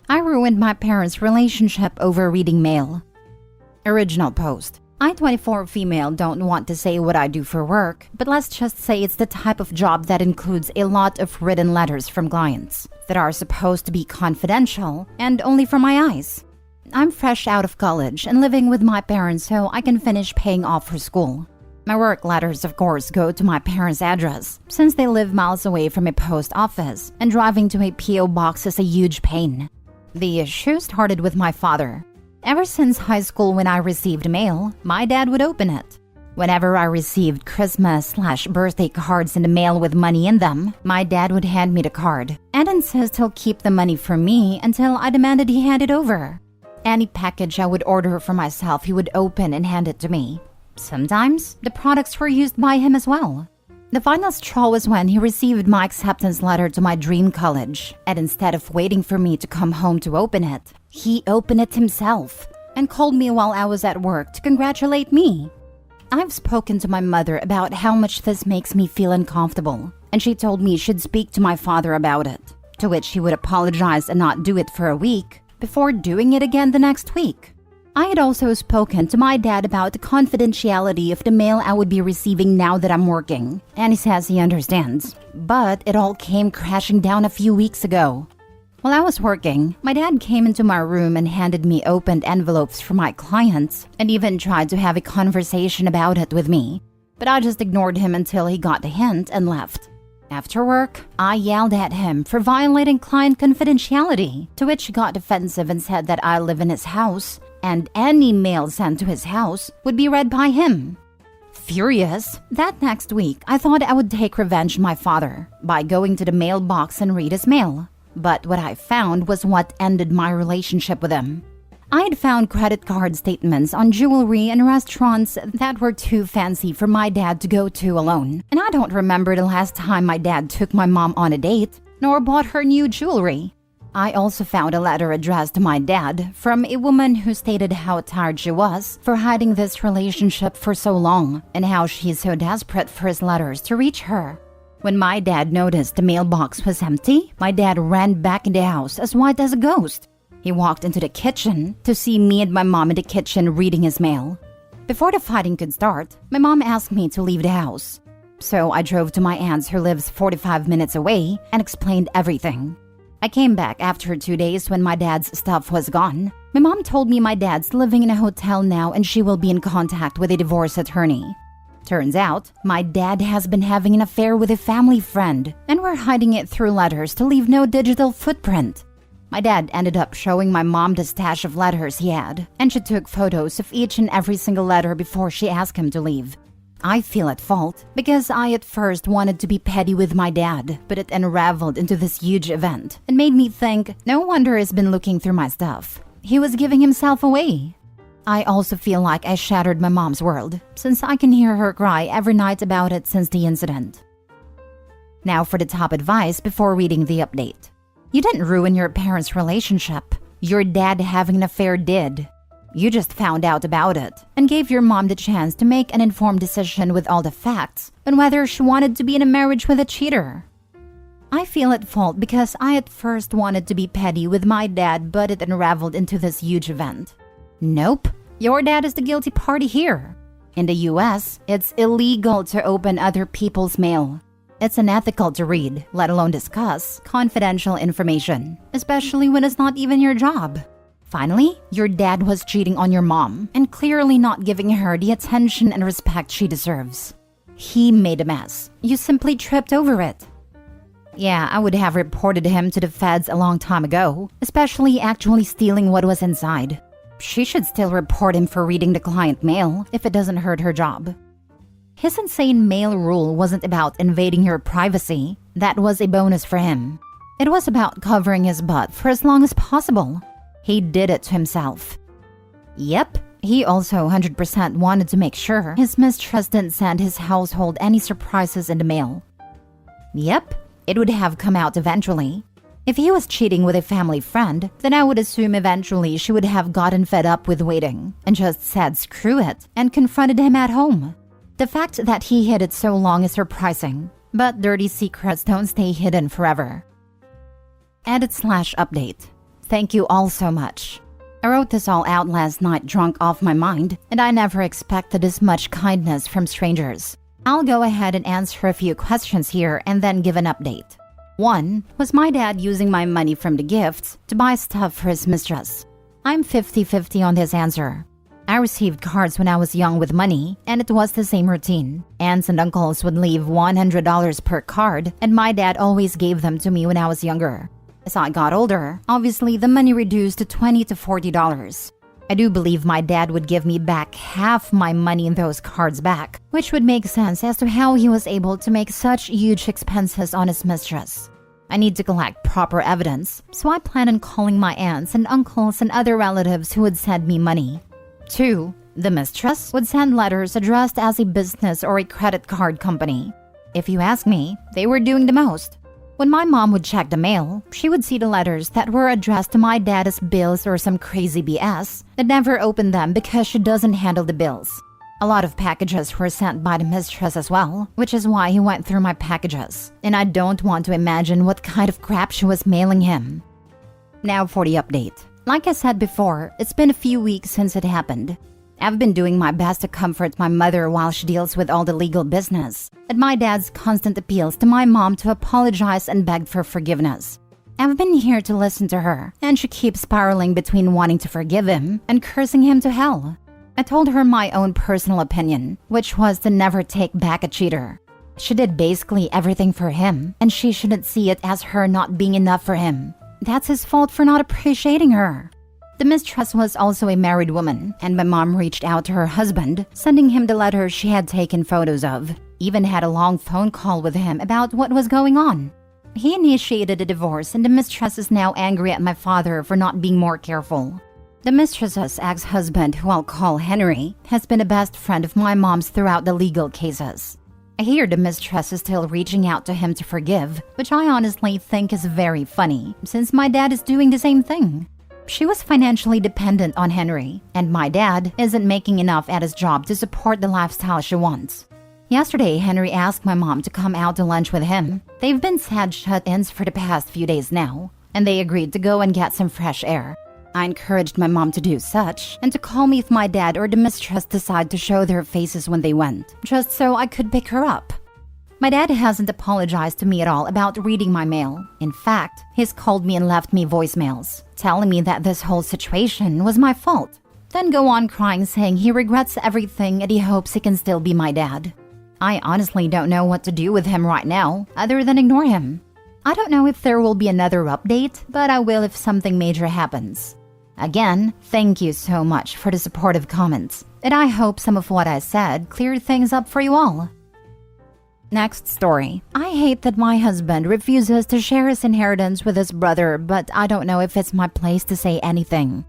I ruined my parents' relationship over reading mail. Original post. I, 24 female, don't want to say what I do for work, but let's just say it's the type of job that includes a lot of written letters from clients that are supposed to be confidential and only for my eyes. I'm fresh out of college and living with my parents so I can finish paying off for school. My work letters, of course, go to my parents' address since they live miles away from a post office and driving to a P.O. box is a huge pain. The issue started with my father. Ever since high school when I received mail, my dad would open it. Whenever I received Christmas/birthday cards in the mail with money in them, my dad would hand me the card and insist he'll keep the money for me until I demanded he hand it over. Any package I would order for myself he would open and hand it to me. Sometimes, the products were used by him as well. The final straw was when he received my acceptance letter to my dream college, and instead of waiting for me to come home to open it, he opened it himself and called me while I was at work to congratulate me. I've spoken to my mother about how much this makes me feel uncomfortable, and she told me she'd speak to my father about it, to which he would apologize and not do it for a week, before doing it again the next week. I had also spoken to my dad about the confidentiality of the mail I would be receiving now that I'm working, and he says he understands. But it all came crashing down a few weeks ago. While I was working, my dad came into my room and handed me opened envelopes from my clients and even tried to have a conversation about it with me. But I just ignored him until he got the hint and left. After work, I yelled at him for violating client confidentiality, to which he got defensive and said that I live in his house and any mail sent to his house would be read by him. Furious, that next week I thought I would take revenge on my father by going to the mailbox and read his mail. But what I found was what ended my relationship with him. I had found credit card statements on jewelry and restaurants that were too fancy for my dad to go to alone. And I don't remember the last time my dad took my mom on a date, nor bought her new jewelry. I also found a letter addressed to my dad from a woman who stated how tired she was for hiding this relationship for so long and how she's so desperate for his letters to reach her. When my dad noticed the mailbox was empty, my dad ran back in the house as white as a ghost. He walked into the kitchen to see me and my mom in the kitchen reading his mail. Before the fighting could start, my mom asked me to leave the house. So I drove to my aunt's who lives 45 minutes away and explained everything. I came back after 2 days when my dad's stuff was gone. My mom told me my dad's living in a hotel now and she will be in contact with a divorce attorney. Turns out, my dad has been having an affair with a family friend, and we're hiding it through letters to leave no digital footprint. My dad ended up showing my mom the stash of letters he had, and she took photos of each and every single letter before she asked him to leave. I feel at fault because I at first wanted to be petty with my dad, but it unraveled into this huge event and made me think, no wonder he's been looking through my stuff. He was giving himself away. I also feel like I shattered my mom's world, since I can hear her cry every night about it since the incident. Now for the top advice before reading the update. You didn't ruin your parents' relationship. Your dad having an affair did. You just found out about it and gave your mom the chance to make an informed decision with all the facts on whether she wanted to be in a marriage with a cheater. I feel at fault because I at first wanted to be petty with my dad, but it unraveled into this huge event. Nope, your dad is the guilty party here. In the US, it's illegal to open other people's mail. It's unethical to read, let alone discuss, confidential information, especially when it's not even your job. Finally, your dad was cheating on your mom and clearly not giving her the attention and respect she deserves. He made a mess. You simply tripped over it. Yeah, I would have reported him to the feds a long time ago, especially actually stealing what was inside. She should still report him for reading the client mail if it doesn't hurt her job. His insane mail rule wasn't about invading your privacy. That was a bonus for him. It was about covering his butt for as long as possible. He did it to himself. Yep, he also 100% wanted to make sure his mistress didn't send his household any surprises in the mail. Yep, it would have come out eventually. If he was cheating with a family friend, then I would assume eventually she would have gotten fed up with waiting and just said screw it and confronted him at home. The fact that he hid it so long is surprising. But dirty secrets don't stay hidden forever. Edit/update. Thank you all so much. I wrote this all out last night drunk off my mind, and I never expected this much kindness from strangers. I'll go ahead and answer a few questions here and then give an update. 1. Was my dad using my money from the gifts to buy stuff for his mistress? I'm 50-50 on this answer. I received cards when I was young with money, and it was the same routine. Aunts and uncles would leave $100 per card, and my dad always gave them to me when I was younger. As I got older, obviously the money reduced to $20 to $40. I do believe my dad would give me back half my money in those cards back, which would make sense as to how he was able to make such huge expenses on his mistress. I need to collect proper evidence, so I plan on calling my aunts and uncles and other relatives who would send me money. 2. The mistress would send letters addressed as a business or a credit card company. If you ask me, they were doing the most. When my mom would check the mail, she would see the letters that were addressed to my dad as bills or some crazy BS, and never opened them because she doesn't handle the bills. A lot of packages were sent by the mistress as well, which is why he went through my packages, and I don't want to imagine what kind of crap she was mailing him. Now for the update. Like I said before, it's been a few weeks since it happened. I've been doing my best to comfort my mother while she deals with all the legal business, and my dad's constant appeals to my mom to apologize and beg for forgiveness. I've been here to listen to her, and she keeps spiraling between wanting to forgive him and cursing him to hell. I told her my own personal opinion, which was to never take back a cheater. She did basically everything for him, and she shouldn't see it as her not being enough for him. That's his fault for not appreciating her. The mistress was also a married woman, and my mom reached out to her husband, sending him the letters she had taken photos of, even had a long phone call with him about what was going on. He initiated a divorce, and the mistress is now angry at my father for not being more careful. The mistress's ex-husband, who I'll call Henry, has been a best friend of my mom's throughout the legal cases. I hear the mistress is still reaching out to him to forgive, which I honestly think is very funny, since my dad is doing the same thing. She was financially dependent on Henry, and my dad isn't making enough at his job to support the lifestyle she wants. Yesterday, Henry asked my mom to come out to lunch with him. They've been sad shut-ins for the past few days now, and they agreed to go and get some fresh air. I encouraged my mom to do such, and to call me if my dad or the mistress decide to show their faces when they went, just so I could pick her up. My dad hasn't apologized to me at all about reading my mail. In fact, he's called me and left me voicemails, telling me that this whole situation was my fault. Then go on crying, saying he regrets everything and he hopes he can still be my dad. I honestly don't know what to do with him right now, other than ignore him. I don't know if there will be another update, but I will if something major happens. Again, thank you so much for the supportive comments, and I hope some of what I said cleared things up for you all. Next story. I hate that my husband refuses to share his inheritance with his brother, but I don't know if it's my place to say anything.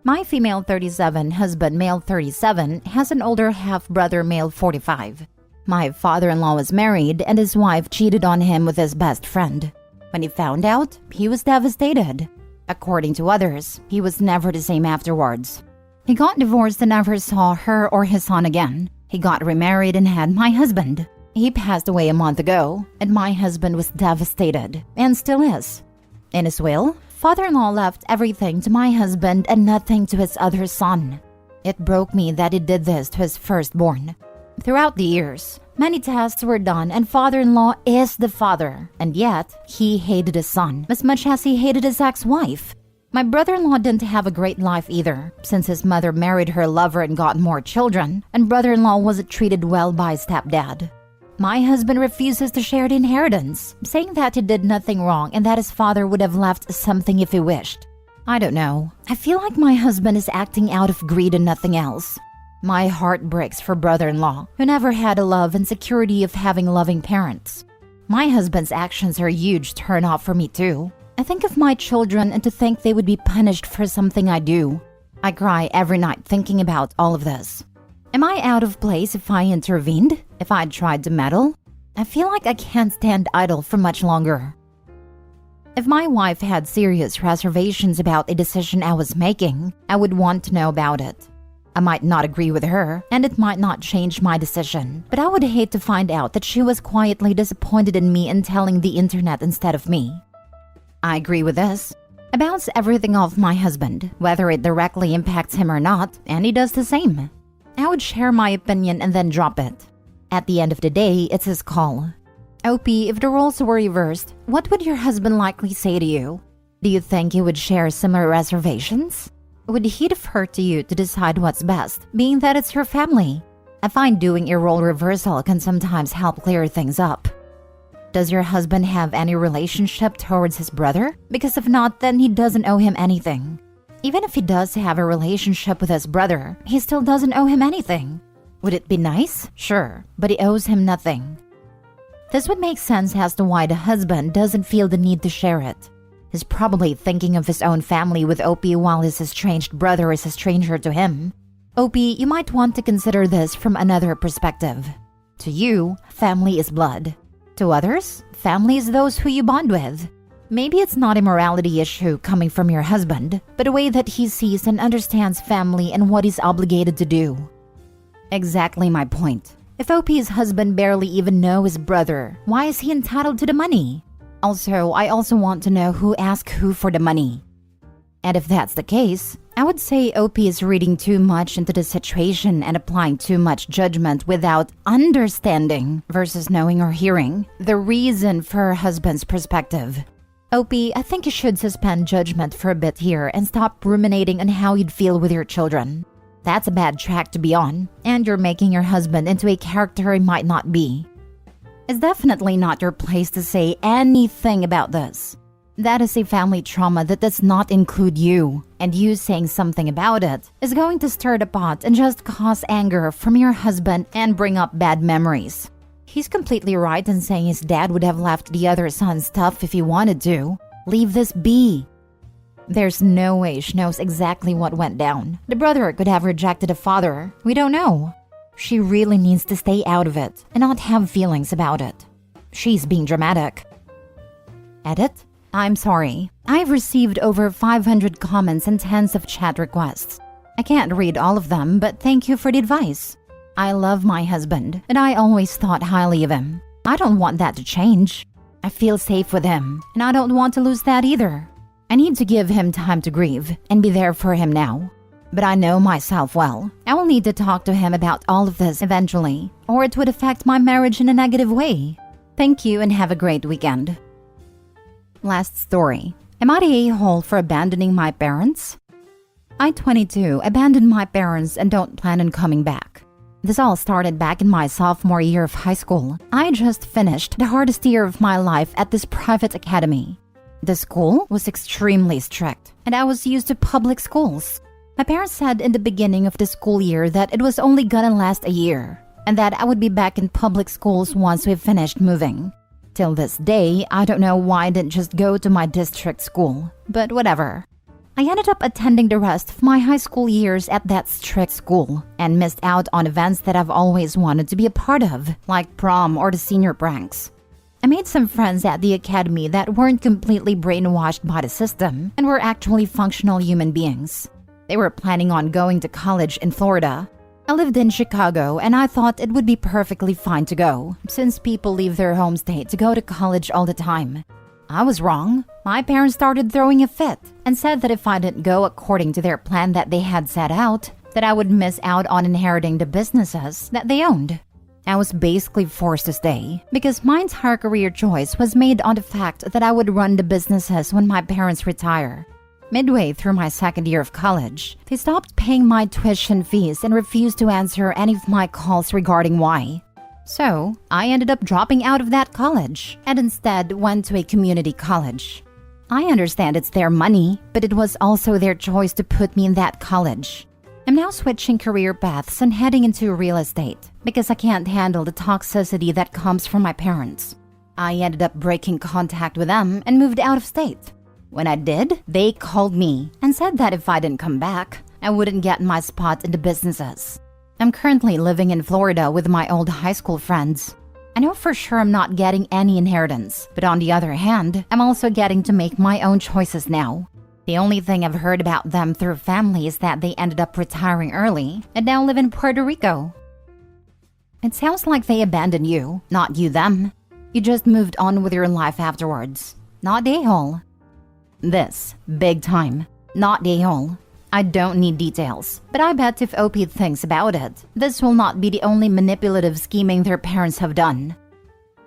My female 37 husband, male 37, has an older half-brother, male 45. My father-in-law was married, and his wife cheated on him with his best friend. When he found out, he was devastated. According to others, he was never the same afterwards. He got divorced and never saw her or his son again. He got remarried and had my husband. He passed away a month ago, and my husband was devastated, and still is. In his will, father-in-law left everything to my husband and nothing to his other son. It broke me that he did this to his firstborn. Throughout the years, many tests were done, and father-in-law is the father, and yet he hated his son as much as he hated his ex-wife. My brother-in-law didn't have a great life either, since his mother married her lover and got more children, and brother-in-law wasn't treated well by his stepdad. My husband refuses to share the inheritance, saying that he did nothing wrong and that his father would have left something if he wished. I don't know. I feel like my husband is acting out of greed and nothing else. My heart breaks for brother-in-law, who never had a love and security of having loving parents. My husband's actions are a huge turn-off for me too. I think of my children and to think they would be punished for something I do. I cry every night thinking about all of this. Am I out of place if I intervened? If I'd tried to meddle? I feel like I can't stand idle for much longer. If my wife had serious reservations about a decision I was making, I would want to know about it. I might not agree with her, and it might not change my decision, but I would hate to find out that she was quietly disappointed in me and telling the internet instead of me. I agree with this. I bounce everything off my husband, whether it directly impacts him or not, and he does the same. I would share my opinion and then drop it. At the end of the day, it's his call. OP, if the roles were reversed, what would your husband likely say to you? Do you think he would share similar reservations? Would he defer to you to decide what's best, being that it's your family? I find doing a role reversal can sometimes help clear things up. Does your husband have any relationship towards his brother? Because if not, then he doesn't owe him anything. Even if he does have a relationship with his brother, he still doesn't owe him anything. Would it be nice? Sure, but he owes him nothing. This would make sense as to why the husband doesn't feel the need to share it. He's probably thinking of his own family with OP while his estranged brother is a stranger to him. OP, you might want to consider this from another perspective. To you, family is blood. To others, family is those who you bond with. Maybe it's not a morality issue coming from your husband, but a way that he sees and understands family and what he's obligated to do. Exactly my point. If OP's husband barely even knows his brother, why is he entitled to the money? Also, I also want to know who asked who for the money. And if that's the case, I would say OP is reading too much into the situation and applying too much judgment without understanding versus knowing or hearing the reason for her husband's perspective. OP, I think you should suspend judgment for a bit here and stop ruminating on how you'd feel with your children. That's a bad track to be on, and you're making your husband into a character he might not be. It's definitely not your place to say anything about this. That is a family trauma that does not include you, and you saying something about it is going to stir the pot and just cause anger from your husband and bring up bad memories. He's completely right in saying his dad would have left the other son stuff if he wanted to. Leave this be. There's no way she knows exactly what went down. The brother could have rejected the father. We don't know. She really needs to stay out of it and not have feelings about it. She's being dramatic. Edit? I'm sorry. I've received over 500 comments and tens of chat requests. I can't read all of them, but thank you for the advice. I love my husband, and I always thought highly of him. I don't want that to change. I feel safe with him, and I don't want to lose that either. I need to give him time to grieve and be there for him now. But I know myself well. I will need to talk to him about all of this eventually, or it would affect my marriage in a negative way. Thank you and have a great weekend. Last story. Am I the a-hole for abandoning my parents? I, 22, abandoned my parents and don't plan on coming back. This all started back in my sophomore year of high school. I just finished the hardest year of my life at this private academy. The school was extremely strict, and I was used to public schools. My parents said in the beginning of the school year that it was only gonna last a year, and that I would be back in public schools once we finished moving. Till this day, I don't know why I didn't just go to my district school, but whatever. I ended up attending the rest of my high school years at that strict school and missed out on events that I've always wanted to be a part of, like prom or the senior pranks. I made some friends at the academy that weren't completely brainwashed by the system and were actually functional human beings. They were planning on going to college in Florida. I lived in Chicago and I thought it would be perfectly fine to go, since people leave their home state to go to college all the time. I was wrong. My parents started throwing a fit and said that if I didn't go according to their plan that they had set out, that I would miss out on inheriting the businesses that they owned. I was basically forced to stay because my entire career choice was made on the fact that I would run the businesses when my parents retire. Midway through my second year of college, they stopped paying my tuition fees and refused to answer any of my calls regarding why. So, I ended up dropping out of that college and instead went to a community college. I understand it's their money, but it was also their choice to put me in that college. I'm now switching career paths and heading into real estate because I can't handle the toxicity that comes from my parents. I ended up breaking contact with them and moved out of state. When I did, they called me and said that if I didn't come back, I wouldn't get my spot in the businesses. I'm currently living in Florida with my old high school friends. I know for sure I'm not getting any inheritance, but on the other hand, I'm also getting to make my own choices now. The only thing I've heard about them through family is that they ended up retiring early and now live in Puerto Rico. It sounds like they abandoned you, not you them. You just moved on with your life afterwards. Not a-hole. This, big time. Not a-hole. I don't need details, but I bet if OP thinks about it, this will not be the only manipulative scheming their parents have done.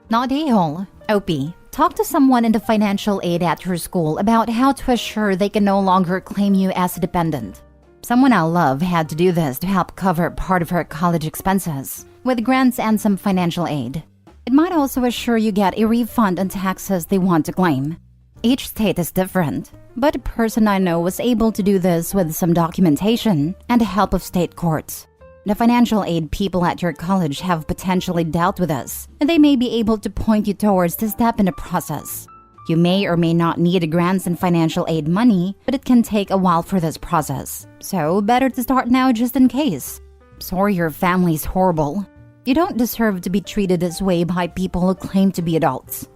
Not a-hole. OP, talk to someone in the financial aid at your school about how to assure they can no longer claim you as a dependent. Someone I love had to do this to help cover part of her college expenses, with grants and some financial aid. It might also assure you get a refund on taxes they want to claim. Each state is different, but a person I know was able to do this with some documentation and the help of state courts. The financial aid people at your college have potentially dealt with this, and they may be able to point you towards the step in the process. You may or may not need grants and financial aid money, but it can take a while for this process. So better to start now just in case. Sorry your family's horrible. You don't deserve to be treated this way by people who claim to be adults.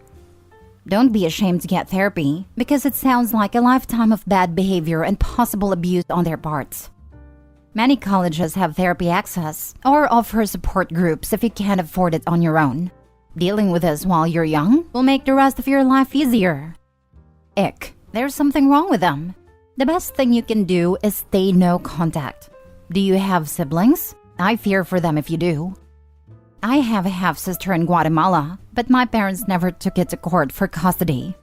Don't be ashamed to get therapy, because it sounds like a lifetime of bad behavior and possible abuse on their parts. Many colleges have therapy access or offer support groups if you can't afford it on your own. Dealing with this while you're young will make the rest of your life easier. Ick, there's something wrong with them. The best thing you can do is stay no contact. Do you have siblings? I fear for them if you do. I have a half-sister in Guatemala, but my parents never took it to court for custody.